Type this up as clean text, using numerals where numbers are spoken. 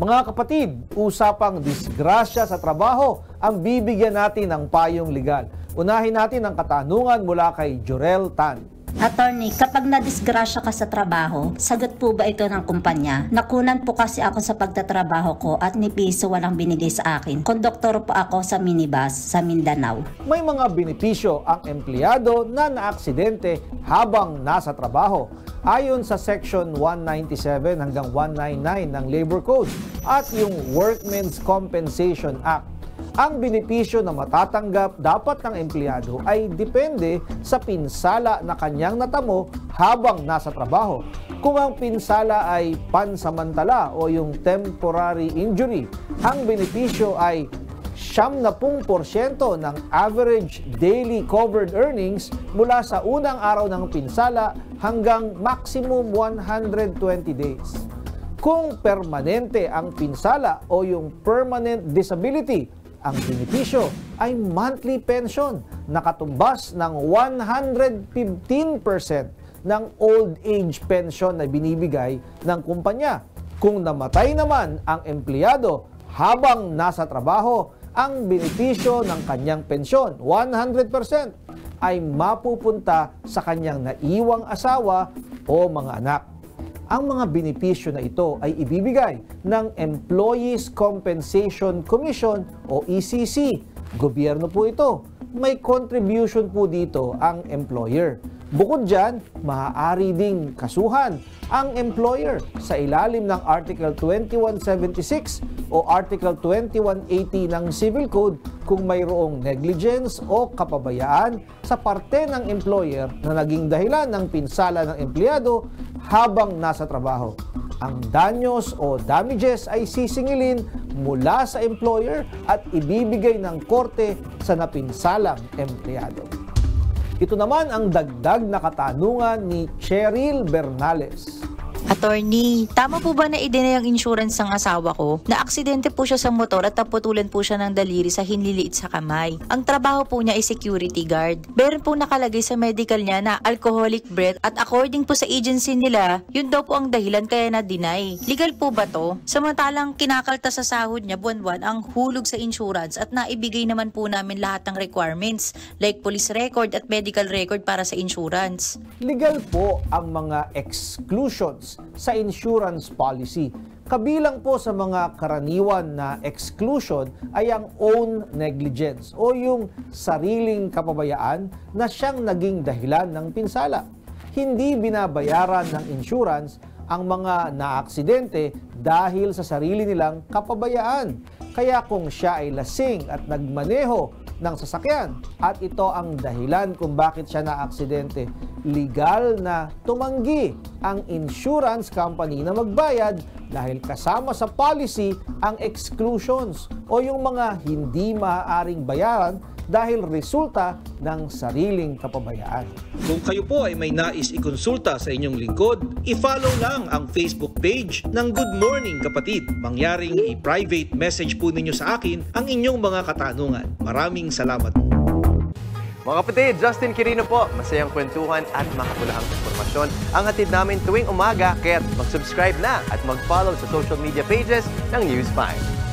Mga kapatid, usapang disgrasya sa trabaho ang bibigyan natin ng payong legal. Unahin natin ang katanungan mula kay Jorel Tan. Attorney, kapag nadisgrasya ka sa trabaho, sagot po ba ito ng kumpanya? Nakunan po kasi ako sa pagtatrabaho ko at ni piso walang binigay sa akin. Konduktor po ako sa minibus sa Mindanao. May mga benepisyo ang empleyado na naaksidente habang nasa trabaho. Ayon sa Section 197 hanggang 199 ng Labor Code at yung Workmen's Compensation Act. Ang benepisyo na matatanggap dapat ng empleyado ay depende sa pinsala na kanyang natamo habang nasa trabaho. Kung ang pinsala ay pansamantala o yung temporary injury, ang benepisyo ay 70% ng average daily covered earnings mula sa unang araw ng pinsala hanggang maximum 120 days. Kung permanente ang pinsala o yung permanent disability, ang benepisyo ay monthly pension na katumbas ng 115% ng old age pension na binibigay ng kumpanya. Kung namatay naman ang empleyado habang nasa trabaho, ang benepisyo ng kanyang pensyon, 100%, ay mapupunta sa kanyang naiwang asawa o mga anak. Ang mga benepisyo na ito ay ibibigay ng Employees Compensation Commission o ECC. Gobyerno po ito. May contribution po dito ang employer. Bukod dyan, maaari ding kasuhan ang employer sa ilalim ng Article 2176 o Article 2180 ng Civil Code kung mayroong negligence o kapabayaan sa parte ng employer na naging dahilan ng pinsala ng empleyado habang nasa trabaho. Ang danyos o damages ay sisingilin mula sa employer at ibibigay ng korte sa napinsalang empleyado. Ito naman ang dagdag na katanungan ni Cheryl Bernales. Attorney, tama po ba na i-deny ang insurance ng asawa ko? Na-aksidente po siya sa motor at naputulan po siya ng daliri sa hinliliit sa kamay. Ang trabaho po niya ay security guard. Meron po nakalagay sa medical niya na alcoholic breath at according po sa agency nila, yun daw po ang dahilan kaya na-deny. Legal po ba to? Samantalang kinakaltas sa sahod niya buwan-buwan ang hulog sa insurance at naibigay naman po namin lahat ng requirements like police record at medical record para sa insurance. Legal po ang mga exclusions sa insurance policy. Kabilang po sa mga karaniwan na exclusion ay ang own negligence o yung sariling kapabayaan na siyang naging dahilan ng pinsala. Hindi binabayaran ng insurance ang mga naaksidente dahil sa sarili nilang kapabayaan. Kaya kung siya ay lasing at nagmaneho ng sasakyan at ito ang dahilan kung bakit siya naaksidente, legal na tumanggi ang insurance company na magbayad dahil kasama sa policy ang exclusions o yung mga hindi maaaring bayaran dahil resulta ng sariling kapabayaan. Kung kayo po ay may nais ikonsulta sa inyong lingkod, i-follow lang ang Facebook page ng Good Morning Kapatid. Mangyaring i-private message po ninyo sa akin ang inyong mga katanungan. Maraming salamat. Mga kapatid, Justin Quirino po. Masayang kwentuhan at makapulahang informasyon ang hatid namin tuwing umaga. Kaya't mag-subscribe na at mag-follow sa social media pages ng News 5.